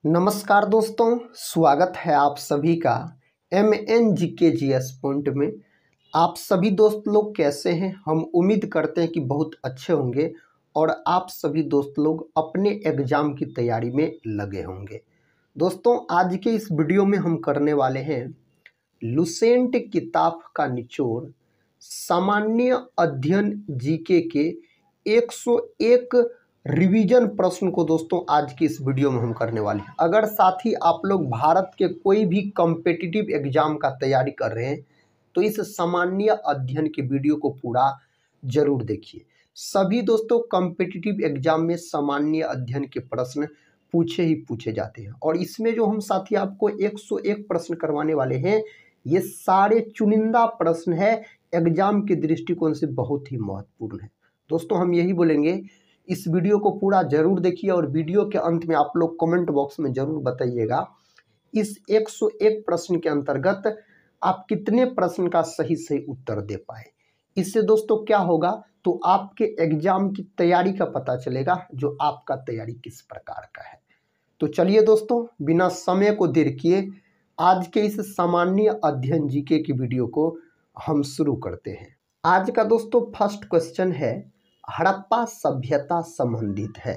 नमस्कार दोस्तों, स्वागत है आप सभी का MNGKGS पॉइंट में। आप सभी दोस्त लोग कैसे हैं? हम उम्मीद करते हैं कि बहुत अच्छे होंगे और आप सभी दोस्त लोग अपने एग्ज़ाम की तैयारी में लगे होंगे। दोस्तों, आज के इस वीडियो में हम करने वाले हैं लुसेंट किताब का निचोड़ सामान्य अध्ययन जीके के 101 रिवीजन प्रश्न को दोस्तों आज की इस वीडियो में हम करने वाले हैं। अगर साथ ही आप लोग भारत के कोई भी कॉम्पिटिटिव एग्जाम का तैयारी कर रहे हैं तो इस सामान्य अध्ययन के वीडियो को पूरा जरूर देखिए। सभी दोस्तों कॉम्पिटिटिव एग्जाम में सामान्य अध्ययन के प्रश्न पूछे ही पूछे जाते हैं और इसमें जो हम साथी आपको 101 प्रश्न करवाने वाले हैं, ये सारे चुनिंदा प्रश्न है, एग्जाम के दृष्टिकोण से बहुत ही महत्वपूर्ण है। दोस्तों, हम यही बोलेंगे, इस वीडियो को पूरा जरूर देखिए और वीडियो के अंत में आप लोग कमेंट बॉक्स में जरूर बताइएगा इस 101 प्रश्न के अंतर्गत आप कितने प्रश्न का सही सही उत्तर दे पाए। इससे दोस्तों क्या होगा, तो आपके एग्जाम की तैयारी का पता चलेगा जो आपका तैयारी किस प्रकार का है। तो चलिए दोस्तों, बिना समय को देर किए आज के इस सामान्य अध्ययन जीके की वीडियो को हम शुरू करते हैं। आज का दोस्तों फर्स्ट क्वेश्चन है, हड़प्पा सभ्यता संबंधित है।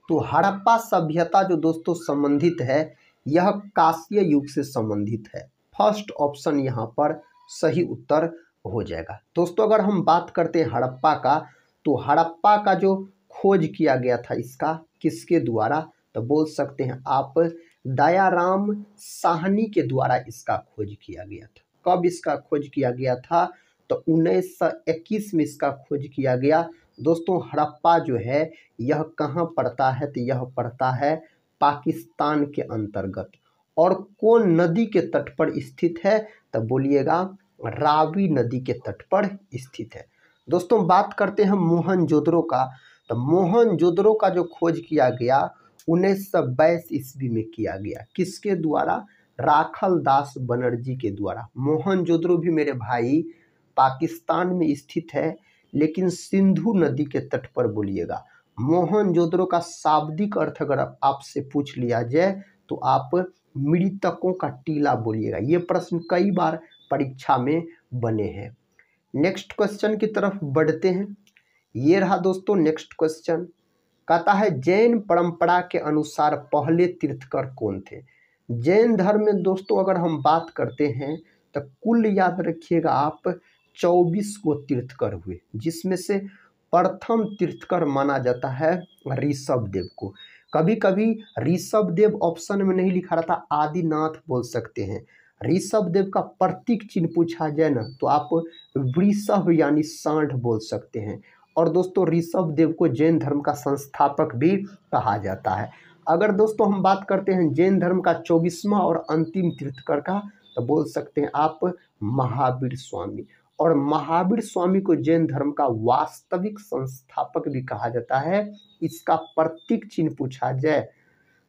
तो हड़प्पा सभ्यता जो दोस्तों संबंधित है, यह कांस्य युग से संबंधित है। फर्स्ट ऑप्शन यहाँ पर सही उत्तर हो जाएगा। दोस्तों, अगर हम बात करते हैं हड़प्पा का, तो हड़प्पा का जो खोज किया गया था इसका किसके द्वारा, तो बोल सकते हैं आप दयाराम साहनी के द्वारा इसका खोज किया गया था। कब इसका खोज किया गया था, तो 1921 में इसका खोज किया गया। दोस्तों, हड़प्पा जो है यह कहाँ पड़ता है, तो यह पड़ता है पाकिस्तान के अंतर्गत। और कौन नदी के तट पर स्थित है, तो बोलिएगा रावी नदी के तट पर स्थित है। दोस्तों, बात करते हैं मोहनजोदड़ो का, तो मोहनजोदड़ो का जो खोज किया गया 1922 ईस्वी में किया गया। किसके द्वारा? राखल दास बनर्जी के द्वारा। मोहनजोदड़ो भी मेरे भाई पाकिस्तान में स्थित है, लेकिन सिंधु नदी के तट पर बोलिएगा। मोहनजोदड़ो का शाब्दिक अर्थ अगर आपसे पूछ लिया जाए तो आप मृतकों का टीला बोलिएगा। ये प्रश्न कई बार परीक्षा में बने हैं। नेक्स्ट क्वेश्चन की तरफ बढ़ते हैं। ये रहा दोस्तों नेक्स्ट क्वेश्चन, कहता है जैन परंपरा के अनुसार पहले तीर्थकर कौन थे। जैन धर्म में दोस्तों अगर हम बात करते हैं तो कुल याद रखिएगा आप 24 को तीर्थकर हुए, जिसमें से प्रथम तीर्थकर माना जाता है ऋषभ देव को। कभी कभी ऋषभ देव ऑप्शन में नहीं लिखा रहता, आदिनाथ बोल सकते हैं। ऋषभ देव का प्रतीक चिन्ह पूछा जाए ना, तो आप वृषभ यानी सांड बोल सकते हैं। और दोस्तों, ऋषभ देव को जैन धर्म का संस्थापक भी कहा जाता है। अगर दोस्तों हम बात करते हैं जैन धर्म का 24वां और अंतिम तीर्थकर का, तो बोल सकते हैं आप महावीर स्वामी। और महावीर स्वामी को जैन धर्म का वास्तविक संस्थापक भी कहा जाता है। इसका प्रतीक चिन्ह पूछा जाए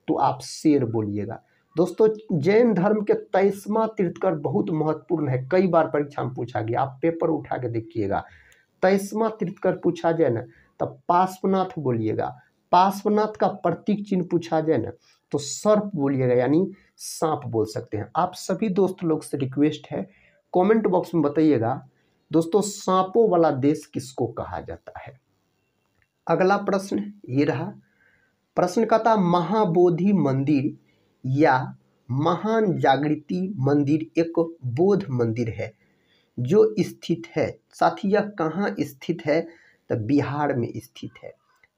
तो आप शेर बोलिएगा। दोस्तों, जैन धर्म के 23वां तीर्थकर बहुत महत्वपूर्ण है, कई बार परीक्षा में पूछा गया, आप पेपर उठा के देखिएगा। 23वां तीर्थकर पूछा जाए ना, तब पार्श्वनाथ बोलिएगा। पार्श्वनाथ का प्रतीक चिन्ह पूछा जाए ना, तो सर्प बोलिएगा, यानी सांप बोल सकते हैं। आप सभी दोस्त लोग से रिक्वेस्ट है, कमेंट बॉक्स में बताइएगा दोस्तों सांपों वाला देश किसको कहा जाता है। अगला प्रश्न ये रहा, प्रश्न कहता महाबोधि मंदिर या महान जागृति मंदिर एक बौद्ध मंदिर है जो स्थित है। साथी यह कहाँ स्थित है, तो बिहार में स्थित है।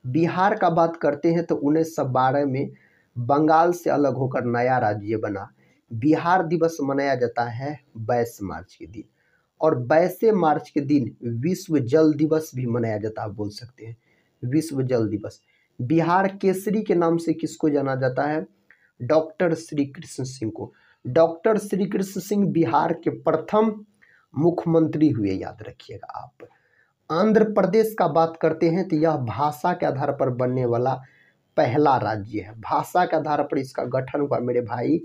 बिहार का बात करते हैं तो 1912 में बंगाल से अलग होकर नया राज्य बना। बिहार दिवस मनाया जाता है 22 मार्च के दिन, और 22 मार्च के दिन विश्व जल दिवस भी मनाया जाता है, बोल सकते हैं विश्व जल दिवस। बिहार केसरी के नाम से किसको जाना जाता है, डॉक्टर श्री कृष्ण सिंह को। डॉक्टर श्री कृष्ण सिंह बिहार के प्रथम मुख्यमंत्री हुए, याद रखिएगा आप। आंध्र प्रदेश का बात करते हैं तो यह भाषा के आधार पर बनने वाला पहला राज्य है। भाषा के आधार पर इसका गठन हुआ मेरे भाई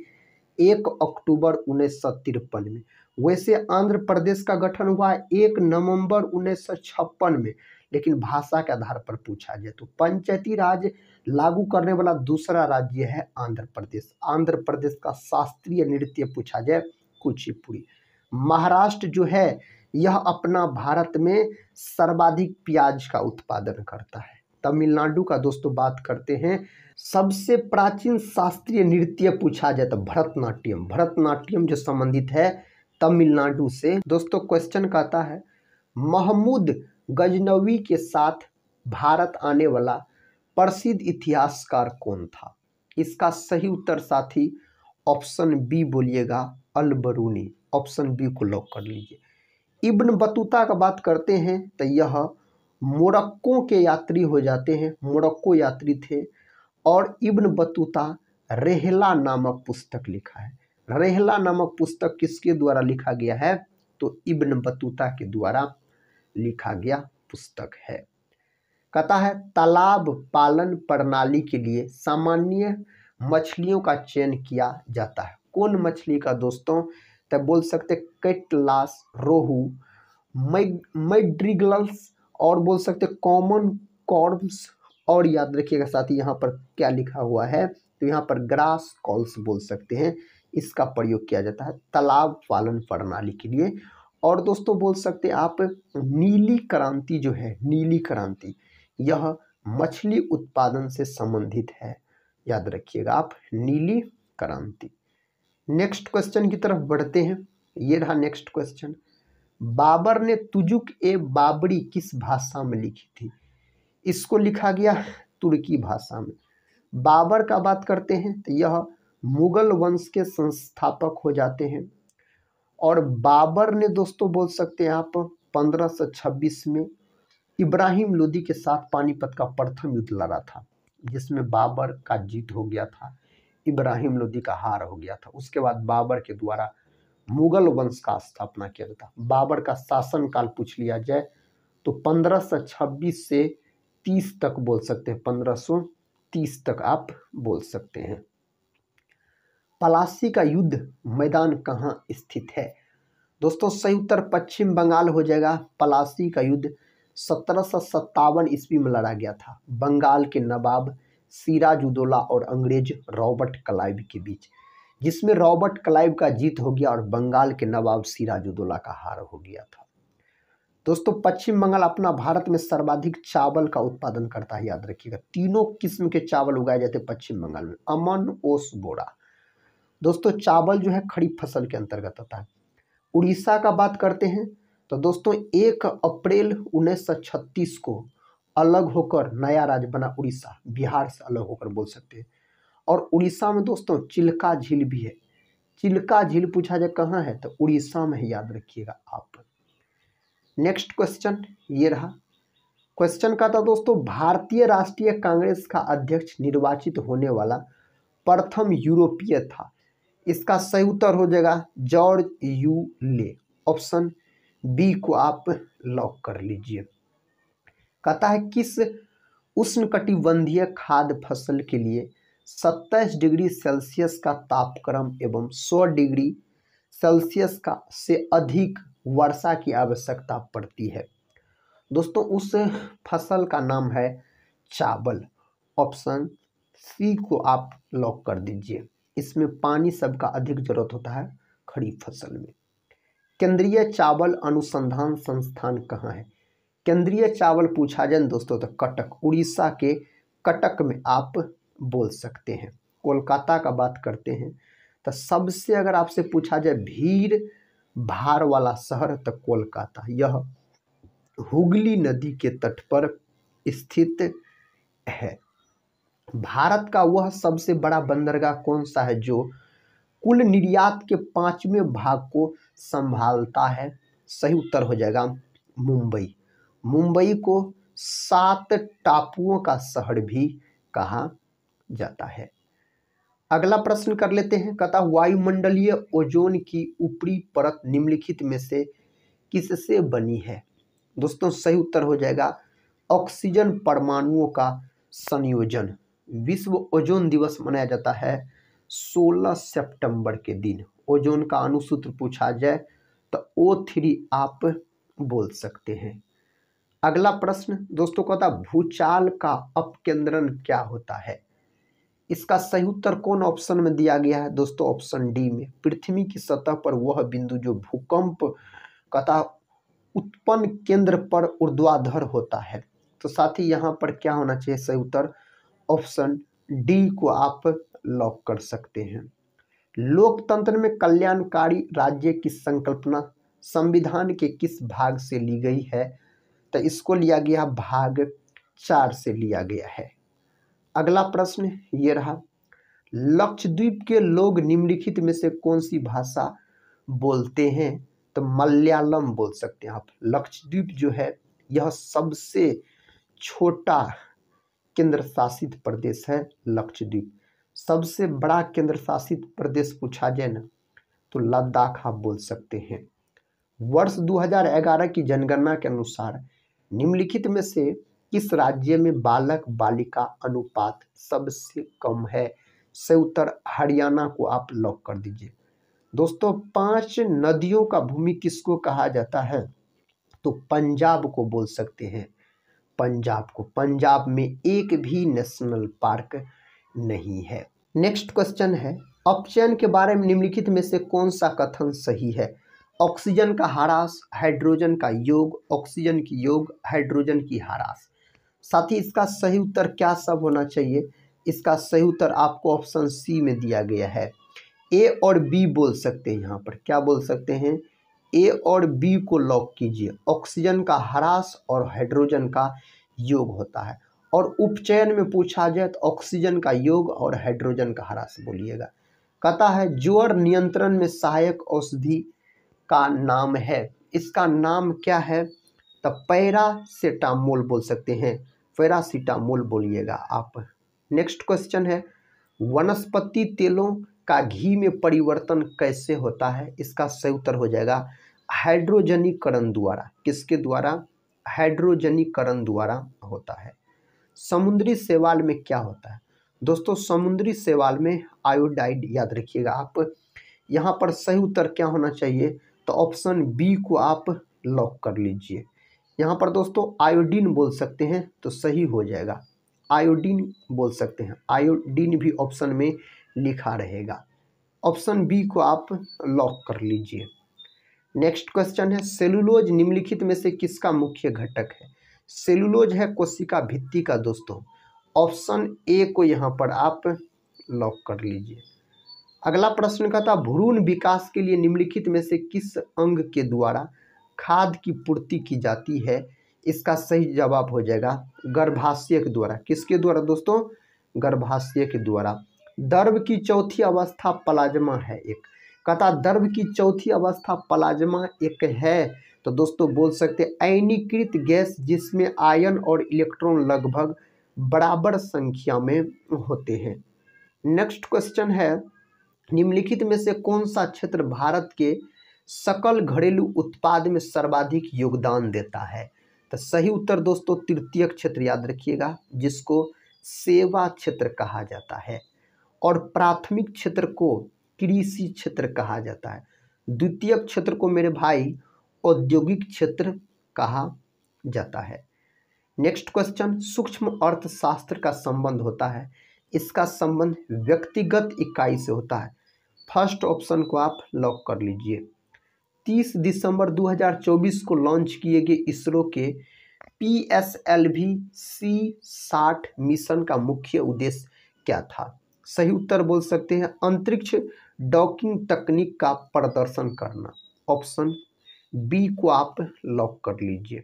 1 अक्टूबर 1953 में। वैसे आंध्र प्रदेश का गठन हुआ 1 नवंबर 1956 में, लेकिन भाषा के आधार पर पूछा जाए तो पंचायती राज लागू करने वाला दूसरा राज्य है आंध्र प्रदेश। आंध्र प्रदेश का शास्त्रीय नृत्य पूछा जाए कुचिपुड़ी। महाराष्ट्र जो है यह अपना भारत में सर्वाधिक प्याज का उत्पादन करता है। तमिलनाडु का दोस्तों बात करते हैं, सबसे प्राचीन शास्त्रीय नृत्य पूछा जाए तो भरतनाट्यम। भरतनाट्यम जो संबंधित है तमिलनाडु से। दोस्तों क्वेश्चन कहता है महमूद गजनवी के साथ भारत आने वाला प्रसिद्ध इतिहासकार कौन था? इसका सही उत्तर साथी ऑप्शन बी बोलिएगा, अल बरूनी। ऑप्शन बी को लॉक कर लीजिए। इब्न बतूता का बात करते हैं तो यह मोरक्को के यात्री हो जाते हैं, मोरक्को यात्री थे। और इब्न बतूता रेहला नामक पुस्तक लिखा है। रेहला नामक पुस्तक किसके द्वारा लिखा गया है? तो इब्न बतूता के द्वारा लिखा गया पुस्तक है। कहता है तालाब पालन प्रणाली के लिए सामान्य मछलियों का चयन किया जाता है। कौन मछली का दोस्तों? तो बोल सकते कैटलास, रोहू, मैड्रिगल्स और बोल सकते कॉमन कॉर्म्स। और याद रखिएगा साथी यहाँ पर क्या लिखा हुआ है, तो यहाँ पर ग्रास कॉल्स बोल सकते हैं। इसका प्रयोग किया जाता है तालाब पालन प्रणाली के लिए। और दोस्तों बोल सकते हैं आप नीली क्रांति जो है, नीली क्रांति यह मछली उत्पादन से संबंधित है। याद रखिएगा आप नीली क्रांति। नेक्स्ट क्वेश्चन की तरफ बढ़ते हैं। ये रहा नेक्स्ट क्वेश्चन। बाबर ने तुजुक ए बाबरी किस भाषा में लिखी थी? इसको लिखा गया तुर्की भाषा में। बाबर का बात करते हैं तो यह मुगल वंश के संस्थापक हो जाते हैं। और बाबर ने दोस्तों बोल सकते हैं आप 1526 में इब्राहिम लोदी के साथ पानीपत का प्रथम युद्ध लड़ा था, जिसमें बाबर का जीत हो गया था, इब्राहिम लोदी का हार हो गया था। उसके बाद बाबर के द्वारा मुगल वंश का स्थापना किया था। बाबर का शासनकाल पूछ लिया जाए तो 1526 से 30 तक बोल सकते हैं, 1530 तक आप बोल सकते हैं। पलासी का युद्ध मैदान कहाँ स्थित है? दोस्तों सही उत्तर पश्चिम बंगाल हो जाएगा। पलासी का युद्ध 1757 ईस्वी में लड़ा गया था बंगाल के नवाब सिराजुद्दौला और अंग्रेज रॉबर्ट क्लाइव के बीच, जिसमें रॉबर्ट क्लाइव का जीत हो गया और बंगाल के नवाब सिराजुद्दौला का हार हो गया था। दोस्तों पश्चिम बंगाल अपना भारत में सर्वाधिक चावल का उत्पादन करता है। याद रखिएगा तीनों किस्म के चावल उगाए जाते हैं पश्चिम बंगाल में। अमन, ओस, बोरा। दोस्तों चावल जो है खरीफ फसल के अंतर्गत आता है। उड़ीसा का बात करते हैं तो दोस्तों 1 अप्रैल 1936 को अलग होकर नया राज्य बना उड़ीसा, बिहार से अलग होकर बोल सकते हैं। और उड़ीसा में दोस्तों चिल्का झील भी है। चिल्का झील पूछा जाए कहाँ है तो उड़ीसा में है, याद रखिएगा आप। नेक्स्ट क्वेश्चन ये रहा। क्वेश्चन का था दोस्तों भारतीय राष्ट्रीय कांग्रेस का अध्यक्ष निर्वाचित होने वाला प्रथम यूरोपीय था। इसका सही उत्तर हो जाएगा जॉर्ज यू ले। ऑप्शन बी को आप लॉक कर लीजिए। कहता है किस उष्णकटिबंधीय खाद्य फसल के लिए 27 डिग्री सेल्सियस का तापक्रम एवं 100 डिग्री सेल्सियस का से अधिक वर्षा की आवश्यकता पड़ती है? दोस्तों उस फसल का नाम है चावल। ऑप्शन सी को आप लॉक कर दीजिए। इसमें पानी सबका अधिक जरूरत होता है खरीफ फसल में। केंद्रीय चावल अनुसंधान संस्थान कहाँ है? केंद्रीय चावल पूछा जाए दोस्तों तो कटक, उड़ीसा के कटक में आप बोल सकते हैं। कोलकाता का बात करते हैं तो सबसे अगर आपसे पूछा जाए भीड़ भाड़ वाला शहर तो कोलकाता। यह हुगली नदी के तट पर स्थित है। भारत का वह सबसे बड़ा बंदरगाह कौन सा है जो कुल निर्यात के 5वें भाग को संभालता है? सही उत्तर हो जाएगा मुंबई। मुंबई को 7 टापुओं का शहर भी कहा जाता है। अगला प्रश्न कर लेते हैं। कहता वायुमंडलीय ओजोन की ऊपरी परत निम्नलिखित में से किससे बनी है? दोस्तों सही उत्तर हो जाएगा ऑक्सीजन परमाणुओं का संयोजन। विश्व ओजोन दिवस मनाया जाता है 16 सितंबर के दिन। ओजोन का अणुसूत्र पूछा जाए तो O3 आप बोल सकते हैं। अगला प्रश्न दोस्तों कहता भूचाल का अपकेंद्रण क्या होता है। इसका सही उत्तर कौन ऑप्शन में दिया गया है दोस्तों, ऑप्शन डी में। पृथ्वी की सतह पर वह बिंदु जो भूकंप कहता उत्पन्न केंद्र पर ऊर्ध्वाधर होता है। तो साथ ही यहाँ पर क्या होना चाहिए सही उत्तर, ऑप्शन डी को आप लॉक कर सकते हैं। लोकतंत्र में कल्याणकारी राज्य की संकल्पना संविधान के किस भाग से ली गई है, तो इसको लिया गया भाग 4 से लिया गया है। अगला प्रश्न ये रहा, लक्षद्वीप के लोग निम्नलिखित में से कौन सी भाषा बोलते हैं, तो मलयालम बोल सकते हैं आप। लक्षद्वीप जो है यह सबसे छोटा केंद्र शासित प्रदेश है लक्षद्वीप। सबसे बड़ा केंद्र शासित प्रदेश पूछा जाए ना तो लद्दाख आप बोल सकते हैं। वर्ष 2011 की जनगणना के अनुसार निम्नलिखित में से किस राज्य में बालक बालिका अनुपात सबसे कम है, सही उत्तर हरियाणा को आप लॉक कर दीजिए। दोस्तों 5 नदियों का भूमि किसको कहा जाता है, तो पंजाब को बोल सकते हैं। पंजाब को, पंजाब में एक भी नेशनल पार्क नहीं है। नेक्स्ट क्वेश्चन है, अपचयन के बारे में निम्नलिखित में से कौन सा कथन सही है। ऑक्सीजन का ह्रास, हाइड्रोजन का योग, ऑक्सीजन की योग, हाइड्रोजन की ह्रास। साथ ही इसका सही उत्तर क्या सब होना चाहिए, इसका सही उत्तर आपको ऑप्शन सी में दिया गया है। ए और बी बोल सकते हैं, यहाँ पर क्या बोल सकते हैं, ए और बी को लॉक कीजिए। ऑक्सीजन का ह्रास और हाइड्रोजन का योग होता है, और उपचयन में पूछा जाए तो ऑक्सीजन का योग और हाइड्रोजन का ह्रास बोलिएगा। कहता है ज्वर नियंत्रण में सहायक औषधि का नाम है, इसका नाम क्या है, तो पैरासीटामोल बोल सकते हैं, पैरासीटामोल बोलिएगा आप। नेक्स्ट क्वेश्चन है, वनस्पति तेलों का घी में परिवर्तन कैसे होता है, इसका सही उत्तर हो जाएगा हाइड्रोजनीकरण द्वारा। किसके द्वारा, हाइड्रोजनीकरण द्वारा होता है। समुद्री शैवाल में क्या होता है, दोस्तों समुद्री शैवाल में आयोडाइड, याद रखिएगा आप। यहाँ पर सही उत्तर क्या होना चाहिए, तो ऑप्शन बी को आप लॉक कर लीजिए। यहाँ पर दोस्तों आयोडीन बोल सकते हैं तो सही हो जाएगा, आयोडीन बोल सकते हैं, आयोडीन भी ऑप्शन में लिखा रहेगा। ऑप्शन बी को आप लॉक कर लीजिए। नेक्स्ट क्वेश्चन है, सेलुलोज निम्नलिखित में से किसका मुख्य घटक है। सेलुलोज है कोशिका भित्ति का दोस्तों। ऑप्शन ए को यहाँ पर आप लॉक कर लीजिए। अगला प्रश्न का था, भ्रूण विकास के लिए निम्नलिखित में से किस अंग के द्वारा खाद्य की पूर्ति की जाती है, इसका सही जवाब हो जाएगा गर्भाशय के द्वारा। किसके द्वारा दोस्तों, गर्भाशय के द्वारा। गर्भ की चौथी अवस्था प्लाज्मा है एक, कहता गर्भ की चौथी अवस्था प्लाज्मा एक है, तो दोस्तों बोल सकते आयनीकृत गैस जिसमें आयन और इलेक्ट्रॉन लगभग बराबर संख्या में होते हैं। नेक्स्ट क्वेश्चन है, निम्नलिखित में से कौन सा क्षेत्र भारत के सकल घरेलू उत्पाद में सर्वाधिक योगदान देता है, तो सही उत्तर दोस्तों तृतीय क्षेत्र, याद रखिएगा, जिसको सेवा क्षेत्र कहा जाता है, और प्राथमिक क्षेत्र को कृषि क्षेत्र कहा जाता है। द्वितीय क्षेत्र को मेरे भाई औद्योगिक क्षेत्र कहा जाता है। नेक्स्ट क्वेश्चन, सूक्ष्म अर्थशास्त्र का संबंध होता है, इसका संबंध व्यक्तिगत इकाई से होता है। फर्स्ट ऑप्शन को आप लॉक कर लीजिए। 30 दिसंबर 2024 को लॉन्च किए गए इसरो के PSLV C60 मिशन का मुख्य उद्देश्य क्या था, सही उत्तर बोल सकते हैं अंतरिक्ष डॉकिंग तकनीक का प्रदर्शन करना। ऑप्शन बी को आप लॉक कर लीजिए।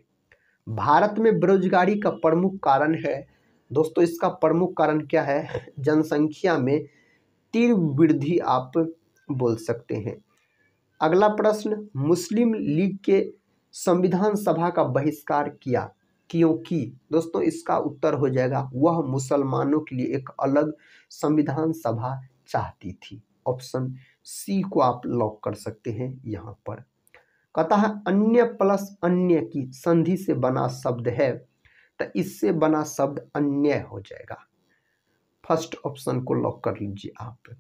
भारत में बेरोजगारी का प्रमुख कारण है दोस्तों, इसका प्रमुख कारण क्या है, जनसंख्या में तीव्र वृद्धि आप बोल सकते हैं। अगला प्रश्न, मुस्लिम लीग के संविधान सभा का बहिष्कार किया क्योंकि, दोस्तों इसका उत्तर हो जाएगा वह मुसलमानों के लिए एक अलग संविधान सभा चाहती थी। ऑप्शन सी को आप लॉक कर सकते हैं। यहाँ पर कहता है अन्य प्लस अन्य की संधि से बना शब्द है, तो इससे बना शब्द अन्य हो जाएगा। फर्स्ट ऑप्शन को लॉक कर लीजिए आप।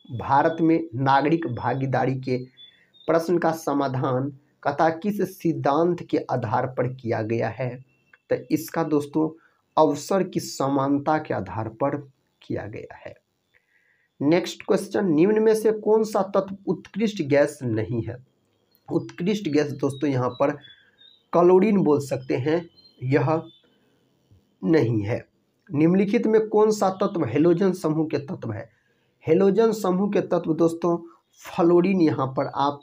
भारत में नागरिक भागीदारी के प्रश्न का समाधान कहता किस सिद्धांत के आधार पर किया गया है, तो इसका दोस्तों अवसर की समानता के आधार पर किया गया है। नेक्स्ट क्वेश्चन, निम्न में से कौन सा तत्व उत्कृष्ट गैस नहीं है? उत्कृष्ट गैस दोस्तों यहाँ पर क्लोरीन बोल सकते हैं, यह नहीं है। निम्नलिखित में कौन सा तत्व हेलोजन समूह के तत्व है? हेलोजन समूह के तत्व दोस्तों फ्लोरीन यहाँ पर आप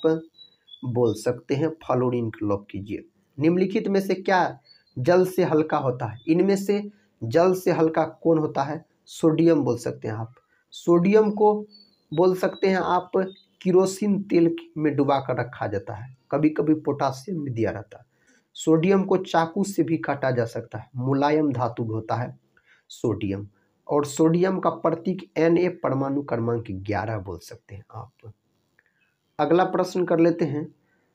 बोल सकते हैं, फ्लोरीन को लॉक कीजिए। निम्नलिखित में से क्या जल से हल्का होता है? इनमें से जल से हल्का कौन होता है? सोडियम बोल सकते हैं आप। सोडियम को बोल सकते हैं आप किरोसिन तेल में डुबा कर रखा जाता है, कभी कभी पोटासियम में दिया रहता है। सोडियम को चाकू से भी काटा जा सकता है, मुलायम धातु होता है सोडियम। और सोडियम का प्रतीक Na परमाणु क्रमांक 11 बोल सकते हैं आप। अगला प्रश्न कर लेते हैं,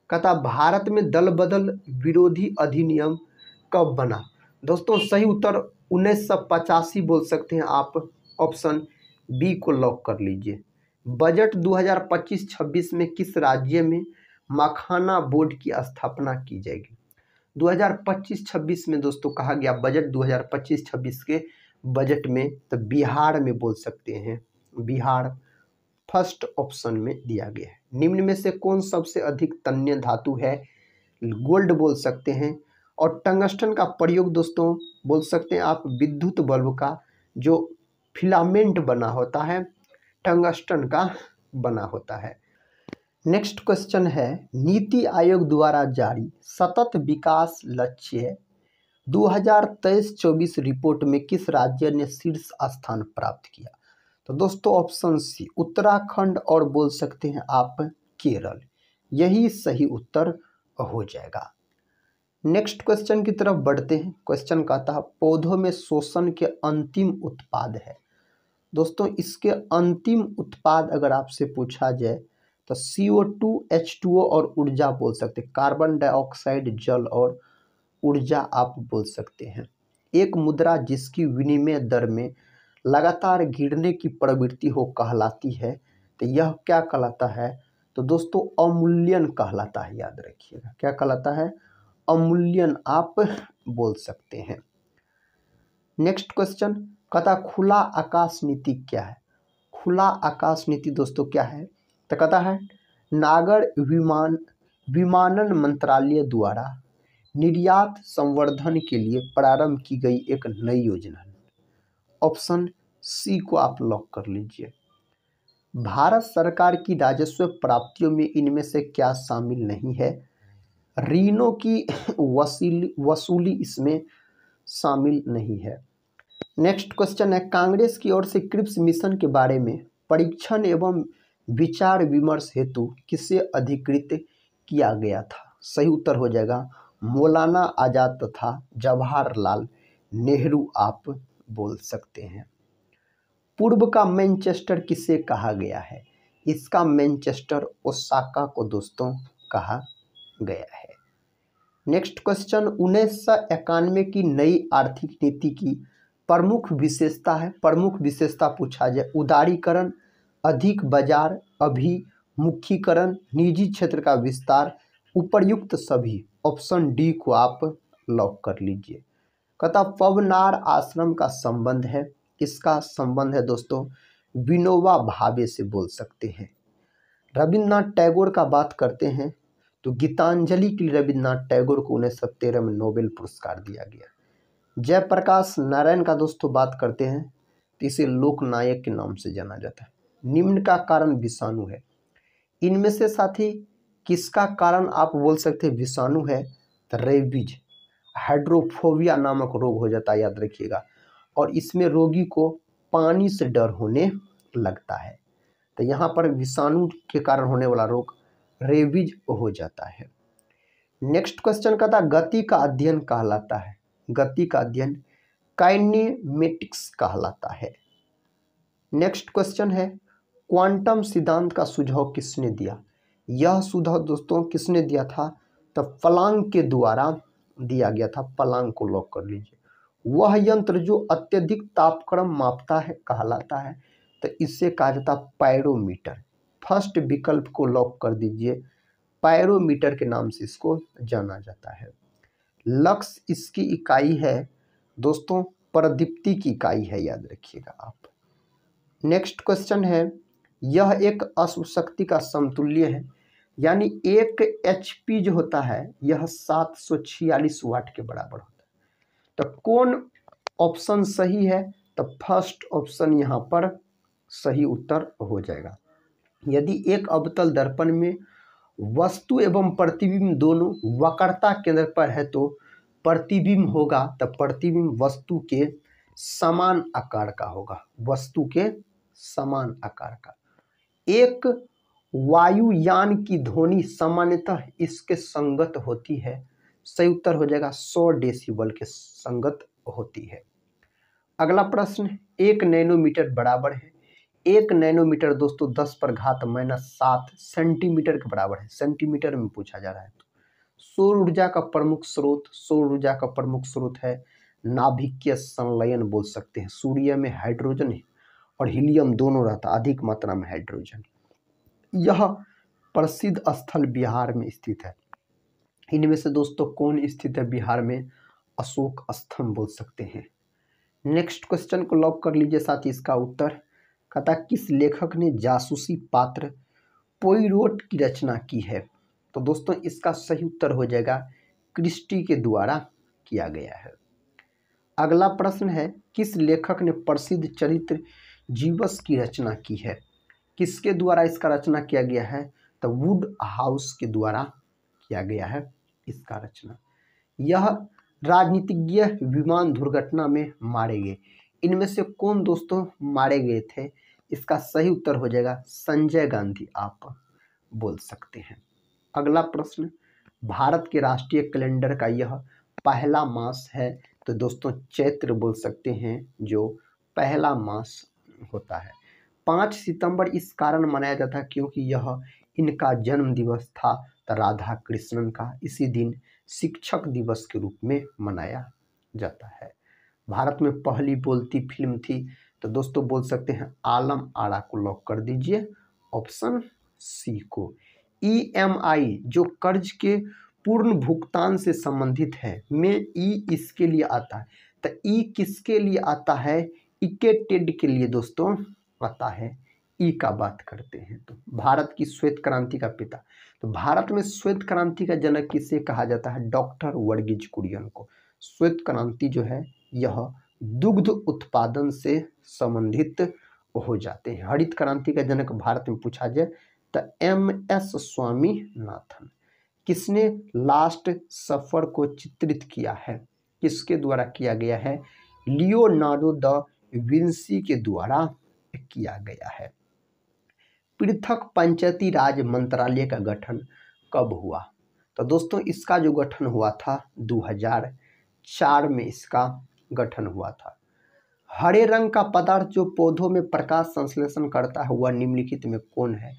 कहता भारत में दल बदल विरोधी अधिनियम कब बना? दोस्तों सही उत्तर 1985 बोल सकते हैं आप, ऑप्शन बी को लॉक कर लीजिए। बजट 2025-26 में किस राज्य में मखाना बोर्ड की स्थापना की जाएगी? 2025-26 में दोस्तों कहा गया बजट 2025-26 के बजट में, तो बिहार में बोल सकते हैं, बिहार फर्स्ट ऑप्शन में दिया गया है। निम्न में से कौन सबसे अधिक तन्य धातु है? गोल्ड बोल सकते हैं। और टंगस्टन का प्रयोग दोस्तों बोल सकते हैं आप विद्युत बल्ब का जो फिलामेंट बना होता है टंगस्टन का बना होता है। नेक्स्ट क्वेश्चन है, नीति आयोग द्वारा जारी सतत विकास लक्ष्य 2023-24 रिपोर्ट में किस राज्य ने शीर्ष स्थान प्राप्त किया? तो दोस्तों ऑप्शन सी उत्तराखंड और बोल सकते हैं आप केरल, यही सही उत्तर हो जाएगा। नेक्स्ट क्वेश्चन की तरफ बढ़ते हैं। क्वेश्चन कहता है पौधों में शोषण के अंतिम उत्पाद है। दोस्तों इसके अंतिम उत्पाद अगर आपसे पूछा जाए तो CO2, H2O और ऊर्जा बोल सकते हैं, कार्बन डाइऑक्साइड, जल और ऊर्जा आप बोल सकते हैं। एक मुद्रा जिसकी विनिमय दर में लगातार गिरने की प्रवृत्ति हो कहलाती है, तो यह क्या कहलाता है? तो दोस्तों अवमूल्यन कहलाता है, याद रखिएगा। क्या कहलाता है? अवमूल्यन आप बोल सकते हैं। नेक्स्ट क्वेश्चन कहता खुला आकाश नीति क्या है? खुला आकाश नीति दोस्तों क्या है? तो कहता है नागर विमानन मंत्रालय द्वारा निर्यात संवर्धन के लिए प्रारंभ की गई एक नई योजना है। ऑप्शन सी को आप लॉक कर लीजिए। भारत सरकार की राजस्व प्राप्तियों में इनमें से क्या शामिल नहीं है? ऋणों की वसूली इसमें शामिल नहीं है। नेक्स्ट क्वेश्चन है कांग्रेस की ओर से क्रिप्स मिशन के बारे में परीक्षण एवं विचार विमर्श हेतु किसे अधिकृत किया गया था? सही उत्तर हो जाएगा मौलाना आजाद तथा जवाहरलाल नेहरू आप बोल सकते हैं। पूर्व का मैनचेस्टर किसे कहा गया है? इसका मैनचेस्टर ओसाका को दोस्तों कहा गया है। नेक्स्ट क्वेश्चन 1991 की नई आर्थिक नीति की प्रमुख विशेषता है। प्रमुख विशेषता पूछा जाए उदारीकरण, अधिक बाजार अभिमुखीकरण, निजी क्षेत्र का विस्तार, उपर्युक्त सभी। ऑप्शन डी को आप लॉक कर लीजिए। कहता पवनार आश्रम का संबंध है, इसका संबंध है दोस्तों विनोबा भावे से बोल सकते हैं। रविन्द्रनाथ टैगोर का बात करते हैं तो गीतांजलि के लिए रविन्द्रनाथ टैगोर को 1913 में नोबेल पुरस्कार दिया गया। जयप्रकाश नारायण का दोस्तों बात करते हैं तो इसे लोकनायक के नाम से जाना जाता है। निम्न का कारण विषाणु है। इनमें से साथी किसका कारण आप बोल सकते हैं विषाणु है? तो रेबीज, हाइड्रोफोबिया नामक रोग हो जाता है, याद रखिएगा। और इसमें रोगी को पानी से डर होने लगता है, तो यहाँ पर विषाणु के कारण होने वाला रोग रेबीज हो जाता है। नेक्स्ट क्वेश्चन का था गति का अध्ययन कहलाता है। गति का अध्ययन काइनेमेटिक्स कहलाता है। नेक्स्ट क्वेश्चन है क्वांटम सिद्धांत का सुझाव किसने दिया? यह सुझाव दोस्तों किसने दिया था? तो प्लांक के द्वारा दिया गया था। प्लांक को लॉक कर लीजिए। वह यंत्र जो अत्यधिक तापक्रम मापता है कहलाता है, तो इससे कहा जाता है पायरोमीटर। फर्स्ट विकल्प को लॉक कर दीजिए, पायरोमीटर के नाम से इसको जाना जाता है। लक्स इसकी इकाई है दोस्तों प्रदीप्ति की इकाई है, याद रखिएगा आप। नेक्स्ट क्वेश्चन है, यह एक अश्व शक्ति का समतुल्य है, यानी 1 HP जो होता है यह 746 वाट के बराबर होता है। तो कौन ऑप्शन सही है? तो फर्स्ट ऑप्शन यहाँ पर सही उत्तर हो जाएगा। यदि एक अवतल दर्पण में वस्तु एवं प्रतिबिंब दोनों वक्रता केंद्र पर है तो प्रतिबिंब होगा, तो प्रतिबिंब वस्तु के समान आकार का होगा, वस्तु के समान आकार का। एक वायुयान की ध्वनि सामान्यतः इसके संगत होती है, सही उत्तर हो जाएगा 100 डेसिबल के संगत होती है। अगला प्रश्न, 1 नैनोमीटर बराबर है, 1 नैनोमीटर दोस्तों 10⁻⁻7 सेंटीमीटर के बराबर है, सेंटीमीटर में पूछा जा रहा है। तो सौर ऊर्जा का प्रमुख स्रोत, सौर ऊर्जा का प्रमुख स्रोत है नाभिकीय संलयन बोल सकते हैं। सूर्य में हाइड्रोजन है और हीलियम दोनों रहता, अधिक मात्रा में हाइड्रोजन। यह प्रसिद्ध स्थल बिहार में स्थित है। इनमें से दोस्तों कौन स्थित है बिहार में? अशोक स्तंभ बोल सकते हैं। नेक्स्ट क्वेश्चन को लॉक कर लीजिए, साथ ही इसका उत्तर कहता किस लेखक ने जासूसी पात्र पोइरोट की रचना की है? तो दोस्तों इसका सही उत्तर हो जाएगा क्रिस्टी के द्वारा किया गया है। अगला प्रश्न है, किस लेखक ने प्रसिद्ध चरित्र जीवस की रचना की है? किसके द्वारा इसका रचना किया गया है? तो वुड हाउस के द्वारा किया गया है इसका रचना। यह राजनीतिज्ञ विमान दुर्घटना में मारे गए, इनमें से कौन दोस्तों मारे गए थे? इसका सही उत्तर हो जाएगा संजय गांधी, आप बोल सकते हैं। अगला प्रश्न, भारत के राष्ट्रीय कैलेंडर का यह पहला मास है, तो दोस्तों चैत्र बोल सकते हैं जो पहला मास होता है। 5 सितंबर इस कारण मनाया जाता है क्योंकि यह इनका जन्म दिवस था, तो राधा कृष्णन का। इसी दिन शिक्षक दिवस के रूप में मनाया जाता है। भारत में पहली बोलती फिल्म थी, तो दोस्तों बोल सकते हैं आलम आरा को लॉक कर दीजिए, ऑप्शन सी को। EMI जो कर्ज के पूर्ण भुगतान से संबंधित है, में ई इसके लिए आता है, तो ई किसके लिए आता है? इकेटेड के लिए दोस्तों आता है, ई का बात करते हैं। तो भारत की श्वेत क्रांति का पिता, तो भारत में श्वेत क्रांति का जनक किसे कहा जाता है? डॉक्टर वर्गीज कुरियन को। श्वेत क्रांति जो है यह दुग्ध उत्पादन से संबंधित हो जाते हैं। हरित क्रांति का जनक भारत में पूछा जाए तो MS स्वामीनाथन। किसने लास्ट सफर को चित्रित किया है? किसके द्वारा किया गया है? लियोनार्डो दा विंसी के द्वारा किया गया है। पृथक पंचायती राज मंत्रालय का गठन कब हुआ? तो दोस्तों इसका जो गठन हुआ था 2004 में इसका गठन हुआ था। हरे रंग का पदार्थ जो पौधों में प्रकाश संश्लेषण करता है वह निम्नलिखित में कौन है?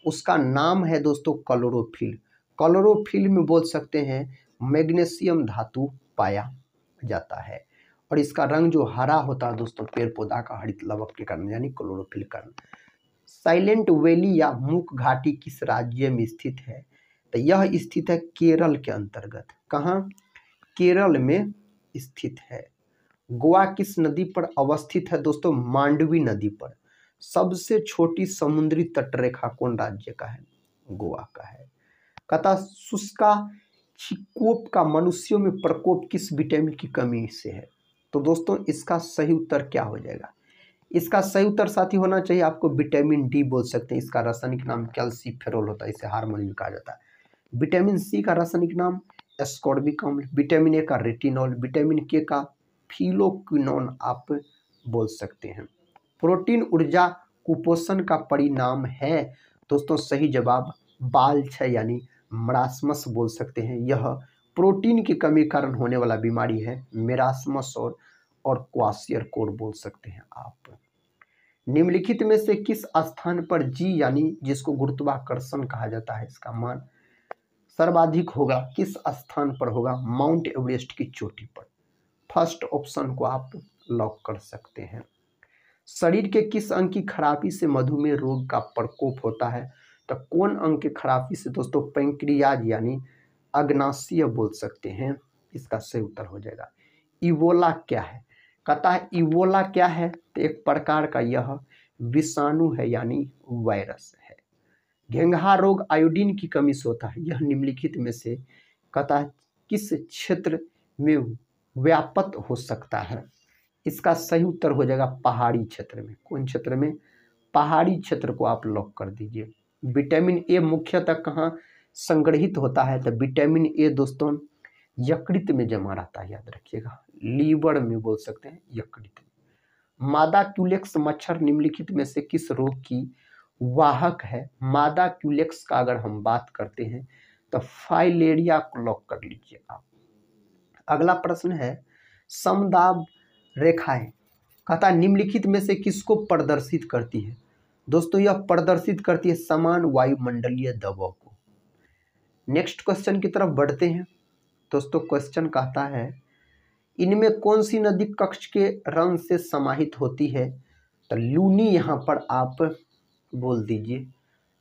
उसका नाम है दोस्तों क्लोरोफिल। क्लोरोफिल में बोल सकते हैं मैग्नीशियम धातु पाया जाता है और इसका रंग जो हरा होता है दोस्तों पेड़ पौधा का हरित लवक के कारण, यानी क्लोरोफिल कारण। साइलेंट वैली या मूक घाटी किस राज्य में स्थित है? तो यह स्थित है केरल के अंतर्गत। कहाँ? केरल में स्थित है। गोवा किस नदी पर अवस्थित है दोस्तों? मांडवी नदी पर। सबसे छोटी समुद्री तटरेखा कौन राज्य का है? गोवा का है। कहता शुष्का चिकोप का मनुष्यों में प्रकोप किस विटामिन की कमी से है? तो दोस्तों इसका सही उत्तर क्या हो जाएगा? इसका सही उत्तर साथी होना चाहिए आपको विटामिन डी बोल सकते हैं। इसका रासायनिक नाम कैल्सीफेरोल होता है, इसे हार्मोन भी कहा जाता है। विटामिन सी का रासायनिक नाम एस्कॉर्बिक अम्ल, विटामिन ए का रेटिनॉल, विटामिन के का फिलोक्विनोन आप बोल सकते हैं। प्रोटीन ऊर्जा कुपोषण का परिणाम है दोस्तों, सही जवाब बाल क्षय यानी मरासमस बोल सकते हैं। यह प्रोटीन की कमी कारण होने वाला बीमारी है मेरासमस और क्वासियरकोर बोल सकते हैं आप। निम्नलिखित में से किस स्थान पर जी यानी जिसको गुरुत्वाकर्षण कहा जाता है इसका मान सर्वाधिक होगा? किस स्थान पर होगा? माउंट एवरेस्ट की चोटी पर। फर्स्ट ऑप्शन को आप लॉक कर सकते हैं। शरीर के किस अंग की खराबी से मधुमेह रोग का प्रकोप होता है? तो कौन अंग की खराबी से दोस्तों? पैंक्रियाज यानी अग्नाशय बोल सकते हैं इसका सही उत्तर हो जाएगा। इबोला क्या है? कहता है इबोला क्या है? तो एक प्रकार का यह विषाणु है, यानी वायरस है। घेंघा रोग आयोडीन की कमी से होता है। यह निम्नलिखित में से कहता है किस क्षेत्र में व्याप्त हो सकता है? इसका सही उत्तर हो जाएगा पहाड़ी क्षेत्र में। कौन क्षेत्र में? पहाड़ी क्षेत्र को आप लॉक कर दीजिए। विटामिन ए मुख्यतः कहाँ संग्रहित होता है? तो विटामिन ए दोस्तों यकृत में जमा रहता है, याद रखिएगा, लीवर में बोल सकते हैं, यकृत में। मादा क्यूलेक्स मच्छर निम्नलिखित में से किस रोग की वाहक है? मादा क्यूलेक्स का अगर हम बात करते हैं तो फाइलेरिया को लॉक कर लीजिए आप। अगला प्रश्न है समदाब रेखाएं कहता निम्नलिखित में से किसको प्रदर्शित करती है? दोस्तों यह प्रदर्शित करती है समान वायुमंडलीय दबाव को। नेक्स्ट क्वेश्चन की तरफ बढ़ते हैं। दोस्तों क्वेश्चन कहता है इनमें कौन सी नदी कक्ष के रंग से समाहित होती है? तो लूनी यहाँ पर आप बोल दीजिए,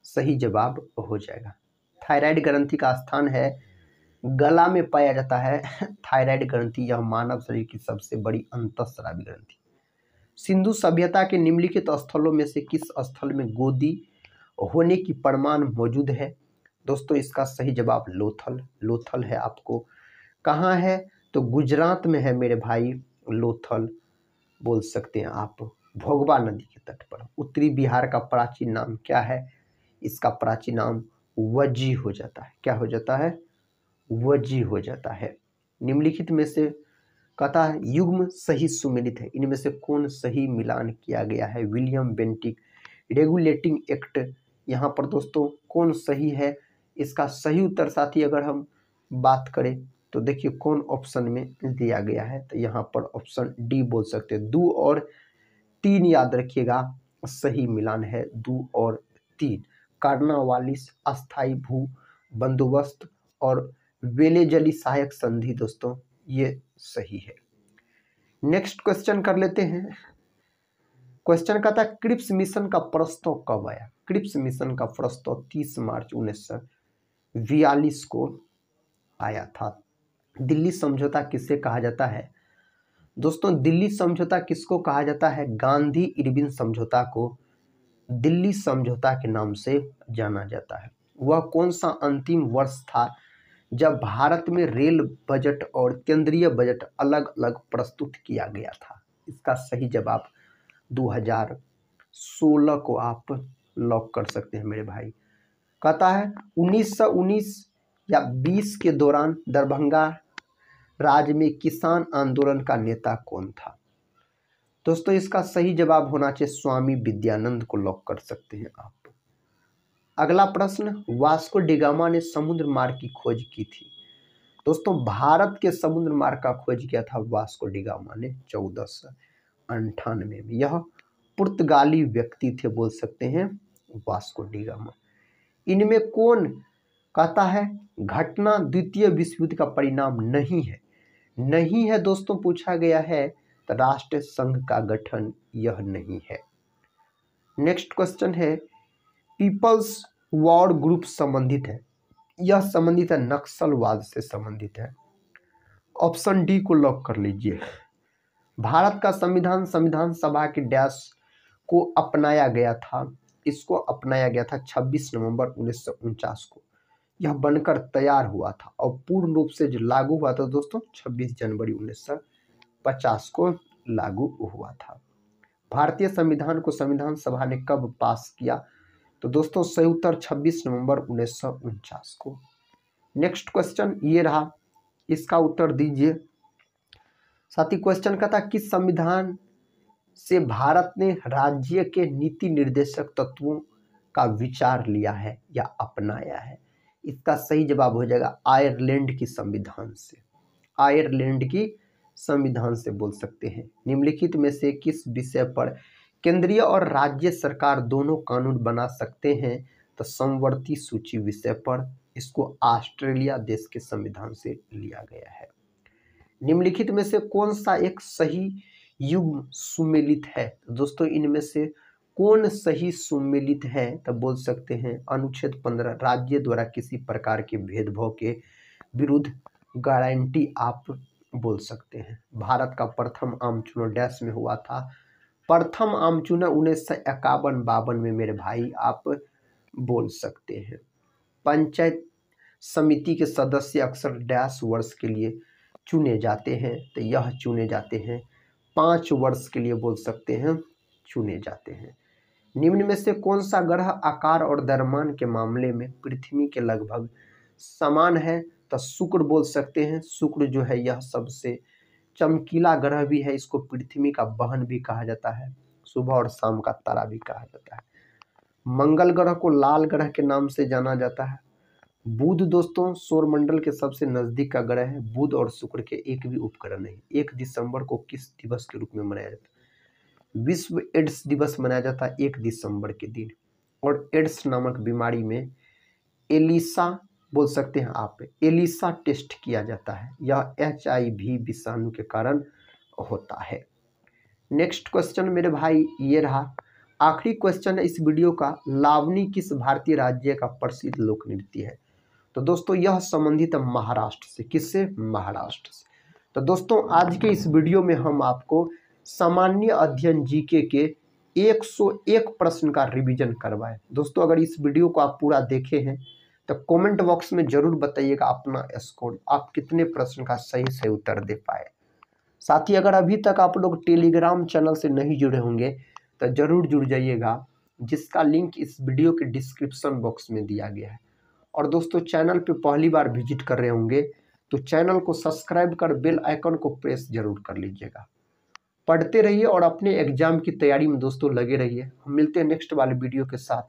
सही जवाब हो जाएगा। थायराइड ग्रंथि का स्थान है गला में पाया जाता है। थायराइड ग्रंथि यह मानव शरीर की सबसे बड़ी अंतःस्रावी ग्रंथि। सिंधु सभ्यता के निम्नलिखित स्थलों में से किस स्थल में गोदी होने की प्रमाण मौजूद है? दोस्तों इसका सही जवाब लोथल। लोथल है आपको कहाँ है? तो गुजरात में है मेरे भाई लोथल, बोल सकते हैं आप, भोगवा नदी के तट पर। उत्तरी बिहार का प्राचीन नाम क्या है? इसका प्राचीन नाम वज्जी हो जाता है। क्या हो जाता है? वज्जी हो जाता है। निम्नलिखित में से कहता है युग्म सही सुमेलित है, इनमें से कौन सही मिलान किया गया है? विलियम बेंटिक रेगुलेटिंग एक्ट, यहाँ पर दोस्तों कौन सही है? इसका सही उत्तर साथी अगर हम बात करें तो देखिए कौन ऑप्शन में दिया गया है, तो यहाँ पर ऑप्शन डी बोल सकते हैं। 2 और 3 याद रखिएगा, सही मिलान है 2 और 3। कार्नावालिस अस्थाई भू बंदोबस्त और वेलेजली सहायक संधि दोस्तों ये सही है। नेक्स्ट क्वेश्चन कर लेते हैं। क्वेश्चन कहता है क्रिप्स मिशन का प्रस्ताव कब आया? क्रिप्स मिशन का प्रस्ताव 30 मार्च 1942 को आया था। दिल्ली समझौता किसे कहा जाता है? दोस्तों दिल्ली समझौता किसको कहा जाता है? गांधी इरविन समझौता को दिल्ली समझौता के नाम से जाना जाता है। वह कौन सा अंतिम वर्ष था जब भारत में रेल बजट और केंद्रीय बजट अलग अलग प्रस्तुत किया गया था? इसका सही जवाब 2016 को आप लॉक कर सकते हैं मेरे भाई। कहता है 1919 या 20 के दौरान दरभंगा राज्य में किसान आंदोलन का नेता कौन था? दोस्तों इसका सही जवाब होना चाहिए स्वामी विद्यानंद को लॉक कर सकते हैं आप। अगला प्रश्न वास्को डिगामा ने समुद्र मार्ग की खोज की थी। दोस्तों भारत के समुद्र मार्ग का खोज किया था वास्को डिगामा ने 1498 में। यह पुर्तगाली व्यक्ति थे, बोल सकते हैं वास्को डिगामा। इनमें कौन कहता है घटना द्वितीय विश्व युद्ध का परिणाम नहीं है? नहीं है दोस्तों पूछा गया है तो राष्ट्र संघ का गठन यह नहीं है। नेक्स्ट क्वेश्चन है पीपल्स वॉर ग्रुप संबंधित है, यह संबंधित है नक्सलवाद से संबंधित है। ऑप्शन डी को लॉक कर लीजिए। भारत का संविधान संविधान सभा के डैश को अपनाया गया था। इसको अपनाया गया था 26 नवंबर 1949 को। यह बनकर तैयार हुआ था और पूर्ण रूप से जो लागू हुआ था दोस्तों 26 जनवरी 1950 को लागू हुआ था। भारतीय संविधान को संविधान सभा ने कब पास किया? तो दोस्तों सही उत्तर 26 नवंबर 1949 को। नेक्स्ट क्वेश्चन ये रहा, इसका उत्तर दीजिए साथी। क्वेश्चन का था किस संविधान से भारत ने राज्य के नीति निर्देशक तत्वों का विचार लिया है या अपनाया है? इसका सही जवाब हो जाएगा आयरलैंड की संविधान से। आयरलैंड की संविधान से बोल सकते हैं। निम्नलिखित में से किस विषय पर केंद्रीय और राज्य सरकार दोनों कानून बना सकते हैं? तो समवर्ती सूची विषय पर। इसको ऑस्ट्रेलिया देश के संविधान से लिया गया है। निम्नलिखित में से कौन सा एक सही युग्म सुमेलित है? दोस्तों इनमें से कौन सही सुमेलित है? तो बोल सकते हैं अनुच्छेद 15 राज्य द्वारा किसी प्रकार के भेदभाव के विरुद्ध गारंटी आप बोल सकते हैं। भारत का प्रथम आम चुनाव डैश में हुआ था। प्रथम आम चुनाव 1951-52 में मेरे भाई आप बोल सकते हैं। पंचायत समिति के सदस्य अक्सर डैश वर्ष के लिए चुने जाते हैं, तो यह चुने जाते हैं 5 वर्ष के लिए बोल सकते हैं चुने जाते हैं। निम्न में से कौन सा ग्रह आकार और द्रव्यमान के मामले में पृथ्वी के लगभग समान है? तो शुक्र बोल सकते हैं। शुक्र जो है यह सबसे चमकीला ग्रह भी है, इसको पृथ्वी का बहन भी कहा जाता है, सुबह और शाम का तारा भी कहा जाता है। मंगल ग्रह को लाल ग्रह के नाम से जाना जाता है। बुध दोस्तों सौरमंडल के सबसे नजदीक का ग्रह है। बुध और शुक्र के एक भी उपग्रह नहीं। 1 दिसंबर को किस दिवस के रूप में मनाया जाता है? विश्व एड्स दिवस मनाया जाता है 1 दिसंबर के दिन। और एड्स नामक बीमारी में एलिसा बोल सकते हैं आप, एलिसा टेस्ट किया जाता है। यह HIV विषाणु के कारण होता है। नेक्स्ट क्वेश्चन मेरे भाई ये रहा, आखिरी क्वेश्चन है इस वीडियो का। लावनी किस भारतीय राज्य का प्रसिद्ध लोक नृत्य है? तो दोस्तों यह संबंधित है महाराष्ट्र से। किससे? महाराष्ट्र से। तो दोस्तों आज के इस वीडियो में हम आपको सामान्य अध्ययन जीके के 101 प्रश्न का रिवीजन करवाए। दोस्तों अगर इस वीडियो को आप पूरा देखे हैं तो कमेंट बॉक्स में जरूर बताइएगा अपना स्कोर, आप कितने प्रश्न का सही उत्तर दे पाए। साथ ही अगर अभी तक आप लोग टेलीग्राम चैनल से नहीं जुड़े होंगे तो जरूर जुड़ जाइएगा, जिसका लिंक इस वीडियो के डिस्क्रिप्शन बॉक्स में दिया गया है। और दोस्तों चैनल पे पहली बार विजिट कर रहे होंगे तो चैनल को सब्सक्राइब कर बेल आइकन को प्रेस जरूर कर लीजिएगा। पढ़ते रहिए और अपने एग्जाम की तैयारी में दोस्तों लगे रहिए। हम मिलते हैं नेक्स्ट वाले वीडियो के साथ,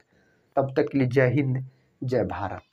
तब तक के लिए जय हिंद जय भारत।